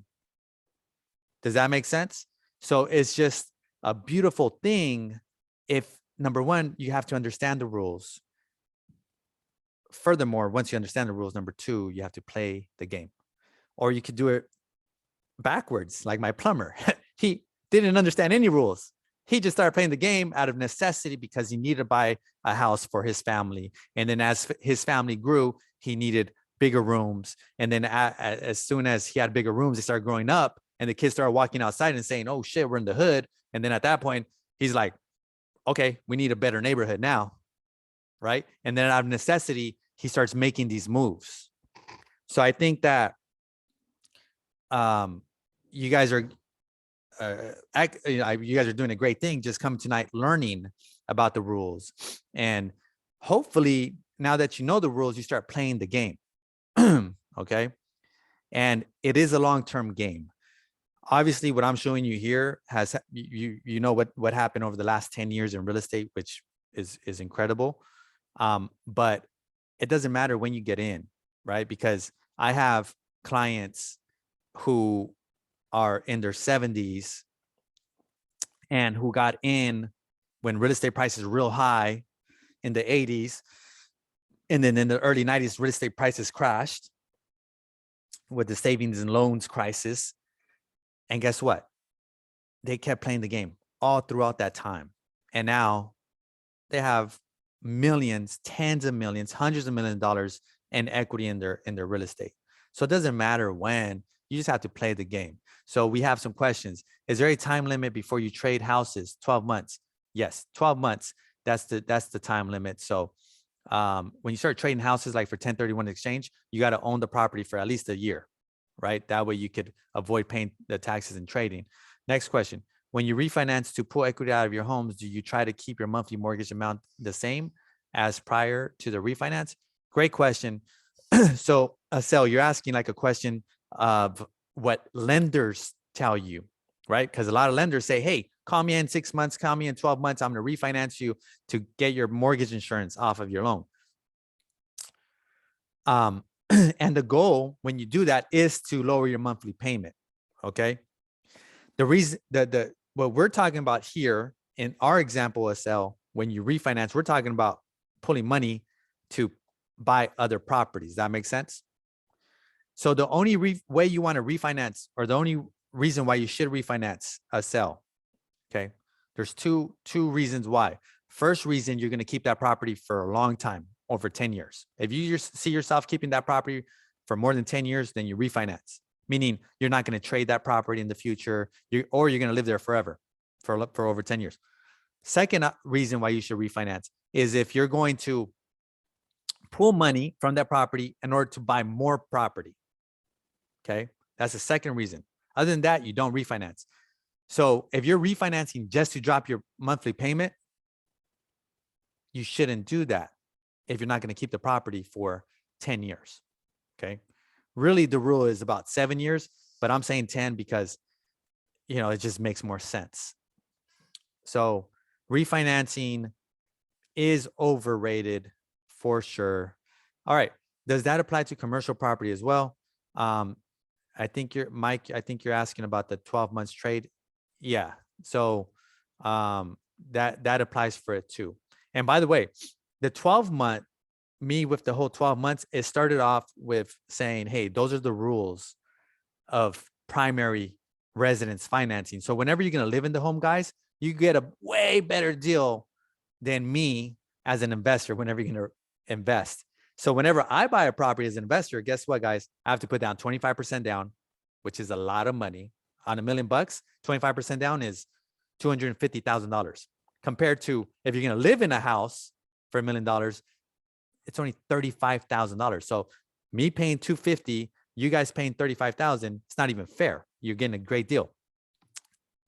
Does that make sense? So it's just a beautiful thing. If number one, you have to understand the rules. Furthermore, once you understand the rules, number 2, you have to play the game. Or you could do it backwards, like my plumber. He didn't understand any rules. He just started playing the game out of necessity because he needed to buy a house for his family. And then as his family grew, he needed bigger rooms. And then as soon as he had bigger rooms, they started growing up and the kids started walking outside and saying, oh shit, we're in the hood. And then at that point, he's like, okay, we need a better neighborhood now, right? And then out of necessity, he starts making these moves. So I think that you guys are you guys are doing a great thing. Just come tonight learning about the rules, and hopefully now that you know the rules, you start playing the game. Okay, and it is a long-term game. Obviously, what I'm showing you here has you know what happened over the last 10 years in real estate, which is incredible. But it doesn't matter when you get in, right? Because I have clients who are in their 70s and who got in when real estate prices were real high in the 80s. And then in the early 90s, real estate prices crashed with the savings and loans crisis. And guess what? They kept playing the game all throughout that time. And now they have millions, tens of millions, hundreds of millions of dollars in equity in their real estate. So it doesn't matter when, you just have to play the game. So we have some questions. Is there a time limit before you trade houses? 12 months. Yes, 12 months. That's the time limit. So when you start trading houses like for 1031 exchange, you got to own the property for at least a year, right? That way you could avoid paying the taxes and trading. Next question. When you refinance to pull equity out of your homes, do you try to keep your monthly mortgage amount the same as prior to the refinance? Great question. So, Asel, you're asking like a question of what lenders tell you. right? Because a lot of lenders say, hey, call me in 6 months, call me in 12 months. I'm going to refinance you to get your mortgage insurance off of your loan. And the goal when you do that is to lower your monthly payment. Okay. The reason what we're talking about here in our example, SL, when you refinance, we're talking about pulling money to buy other properties. That makes sense. So the only way you want to refinance, or the only reason why you should refinance a sell, okay, there's two reasons why. First reason, you're going to keep that property for a long time, over 10 years. If you just see yourself keeping that property for more than 10 years, then you refinance, meaning you're not going to trade that property in the future, or you're going to live there forever for over 10 years. Second reason why you should refinance is if you're going to pull money from that property in order to buy more property. Okay, that's the second reason. Other than that, you don't refinance. So if you're refinancing just to drop your monthly payment, you shouldn't do that if you're not going to keep the property for 10 years. Okay. Really, the rule is about 7 years, but I'm saying 10 because, it just makes more sense. So refinancing is overrated for sure. All right. Does that apply to commercial property as well? I think Mike, I think you're asking about the 12 months trade. Yeah. So that applies for it too. And by the way, the 12-month, me with the whole 12 months, it started off with saying, hey, those are the rules of primary residence financing. So whenever you're going to live in the home, guys, you get a way better deal than me as an investor whenever you're going to invest. So whenever I buy a property as an investor, guess what, guys? I have to put down 25% down, which is a lot of money. On $1 million, 25% down is $250,000. Compared to if you're going to live in a house for $1 million, it's only $35,000. So me paying $250,000, you guys paying $35,000, it's not even fair. You're getting a great deal.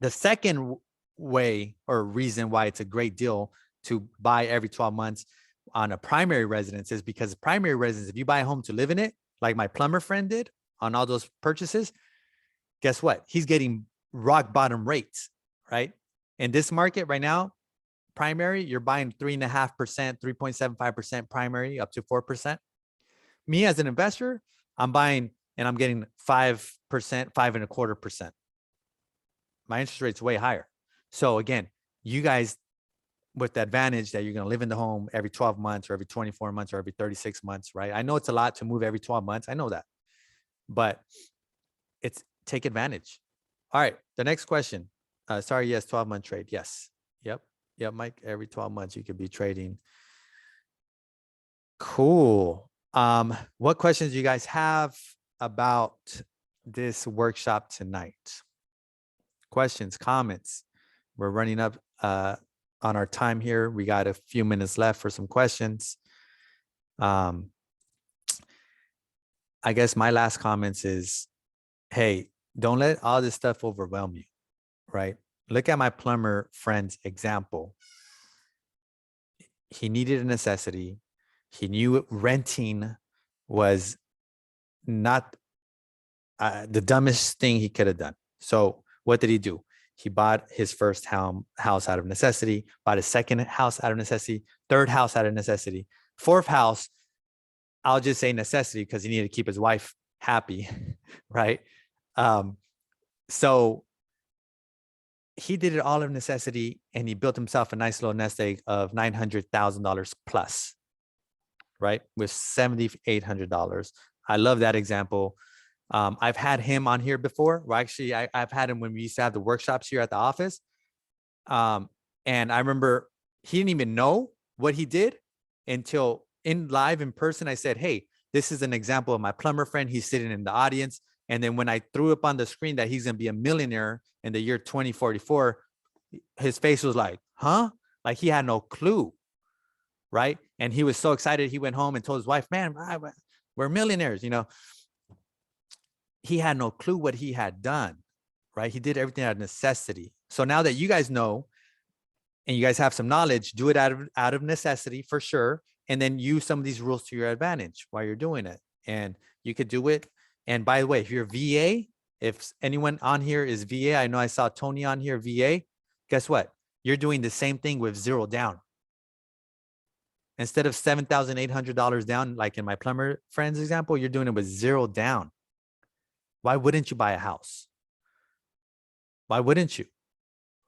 The second way or reason why it's a great deal to buy every 12 months on a primary residence is because primary residence, if you buy a home to live in it, like my plumber friend did on all those purchases, guess what? He's getting rock bottom rates, right? In this market right now, primary, you're buying 3.5%, 3.75% primary, up to 4%. Me as an investor, I'm buying and I'm getting 5%, 5.25%. My interest rate's way higher. So again, you guys, with the advantage that you're going to live in the home every 12 months or every 24 months or every 36 months, right? I know it's a lot to move every 12 months. I know that, but it's take advantage. All right. The next question. Sorry. Yes. 12-month trade. Yes. Yep. Mike, every 12 months you could be trading. Cool. What questions do you guys have about this workshop tonight? Questions, comments? We're running up on our time here. We got a few minutes left for some questions. I guess my last comments is, hey, don't let all this stuff overwhelm you, right? Look at my plumber friend's example. He needed a necessity. He knew renting was not the dumbest thing he could have done. So what did he do? He bought his first house out of necessity, bought his second house out of necessity, third house out of necessity, fourth house, I'll just say necessity because he needed to keep his wife happy, right? So he did it all of necessity, and he built himself a nice little nest egg of $900,000 plus, right? With $7,800. I love that example. I've had him on here before. Well, actually, I've had him when we used to have the workshops here at the office. And I remember he didn't even know what he did until in person, I said, hey, this is an example of my plumber friend. He's sitting in the audience. And then when I threw up on the screen that he's going to be a millionaire in the year 2044, his face was like, huh? Like he had no clue, right? And he was so excited. He went home and told his wife, man, we're millionaires, He had no clue what he had done, right? He did everything out of necessity. So now that you guys know, and you guys have some knowledge, do it out of necessity for sure. And then use some of these rules to your advantage while you're doing it. And you could do it. And by the way, if you're a VA, If anyone on here is VA, I know I saw Tony on here, VA. Guess what? You're doing the same thing with 0 down. Instead of $7,800 down, like in my plumber friend's example, you're doing it with 0 down. Why wouldn't you buy a house? Why wouldn't you?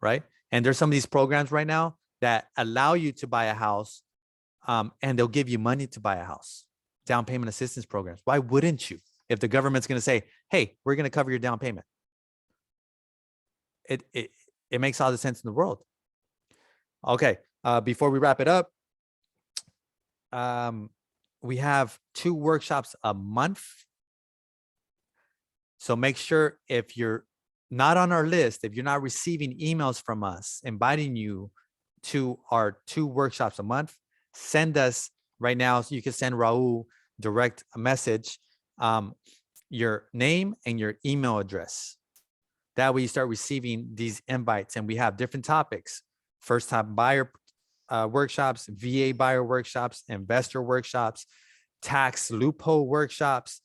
Right? And there's some of these programs right now that allow you to buy a house, and they'll give you money to buy a house. Down payment assistance programs. Why wouldn't you? If the government's going to say, hey, we're going to cover your down payment. It makes all the sense in the world. Okay. Before we wrap it up, we have 2 workshops a month. So make sure if you're not on our list, if you're not receiving emails from us inviting you to our 2 workshops a month, send us right now. So you can send Raul direct a message, your name and your email address. That way you start receiving these invites, and we have different topics: first time buyer workshops, VA buyer workshops, investor workshops, tax loophole workshops,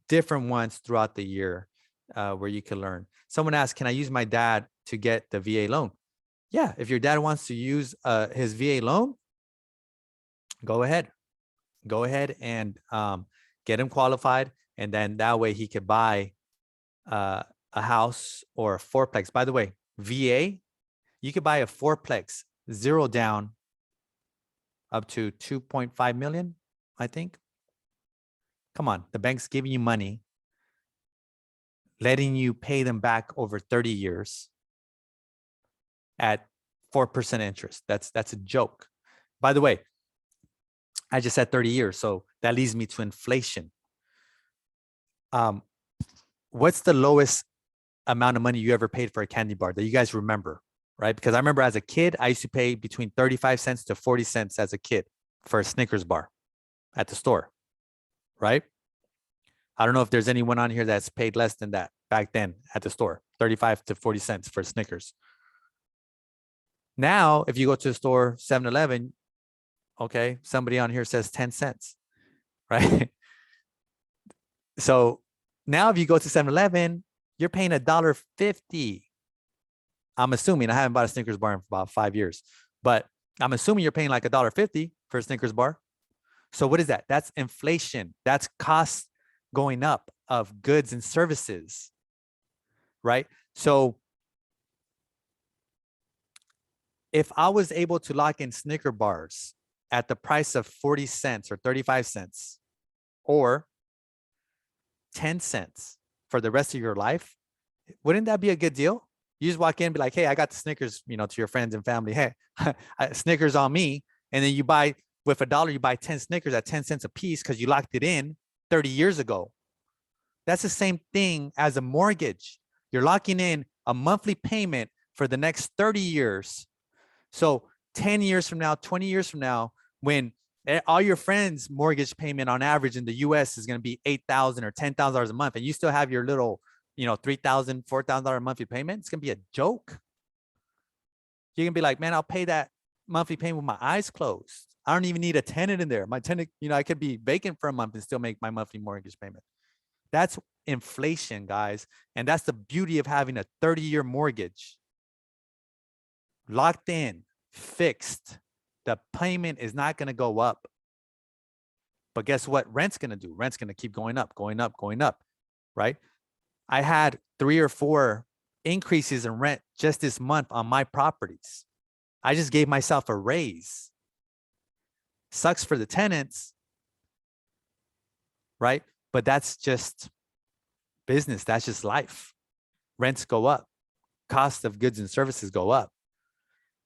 different ones throughout the year where you can learn. Someone asked, can I use my dad to get the VA loan? Yeah, if your dad wants to use his VA loan, go ahead. Go ahead and get him qualified. And then that way he could buy a house or a 4-plex. By the way, VA, you could buy a 4-plex, 0 down, up to 2.5 million, I think. Come on, the bank's giving you money, letting you pay them back over 30 years at 4% interest. That's a joke. By the way, I just said 30 years, so that leads me to inflation. What's the lowest amount of money you ever paid for a candy bar that you guys remember, right? Because I remember as a kid, I used to pay between 35 cents to 40 cents as a kid for a Snickers bar at the store, right? I don't know if there's anyone on here that's paid less than that back then at the store, 35 to 40 cents for Snickers. Now, if you go to the store, 7-Eleven, okay, somebody on here says 10 cents, right? So now if you go to 7-Eleven, you're paying $1.50. I'm assuming, I haven't bought a Snickers bar in about 5 years, but I'm assuming you're paying like $1.50 for a Snickers bar. So what is that? That's inflation. That's cost going up of goods and services, right? So if I was able to lock in Snicker bars at the price of 40 cents or 35 cents or 10 cents for the rest of your life, wouldn't that be a good deal? You just walk in and be like, hey, I got the Snickers, to your friends and family. Hey, Snickers on me. And then you buy, with $1, you buy 10 Snickers at 10 cents a piece because you locked it in 30 years ago. That's the same thing as a mortgage. You're locking in a monthly payment for the next 30 years. So 10 years from now, 20 years from now, when all your friends' mortgage payment on average in the US is going to be $8,000 or $10,000 a month, and you still have your little, $3,000, $4,000 monthly payment, it's going to be a joke. You're going to be like, man, I'll pay that monthly payment with my eyes closed. I don't even need a tenant in there. My tenant, I could be vacant for a month and still make my monthly mortgage payment. That's inflation, guys. And that's the beauty of having a 30-year mortgage. Locked in, fixed. The payment is not going to go up. But guess what rent's going to do? Rent's going to keep going up, going up, going up, right? I had 3 or 4 increases in rent just this month on my properties. I just gave myself a raise. Sucks for the tenants, right? But that's just business. That's just life. Rents go up. Cost of goods and services go up,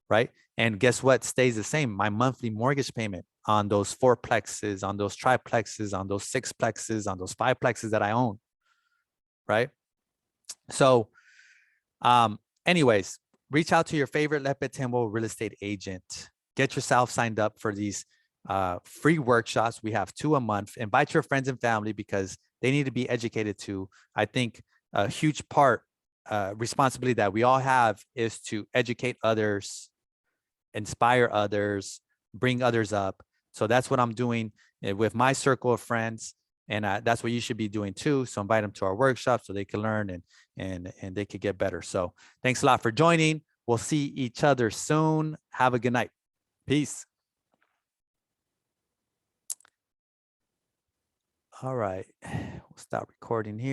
right? And guess what stays the same? My monthly mortgage payment on those 4-plexes, on those triplexes, on those 6-plexes, on those 5-plexes that I own, right? So anyways, reach out to your favorite Lepe Tendwell real estate agent. Get yourself signed up for these free workshops. We have 2 a month. Invite your friends and family because they need to be educated too. I think a huge responsibility that we all have is to educate others, inspire others, bring others up. So that's what I'm doing with my circle of friends. And that's what you should be doing too. So invite them to our workshop so they can learn and they could get better. So thanks a lot for joining. We'll see each other soon. Have a good night. Peace. All right. We'll stop recording here.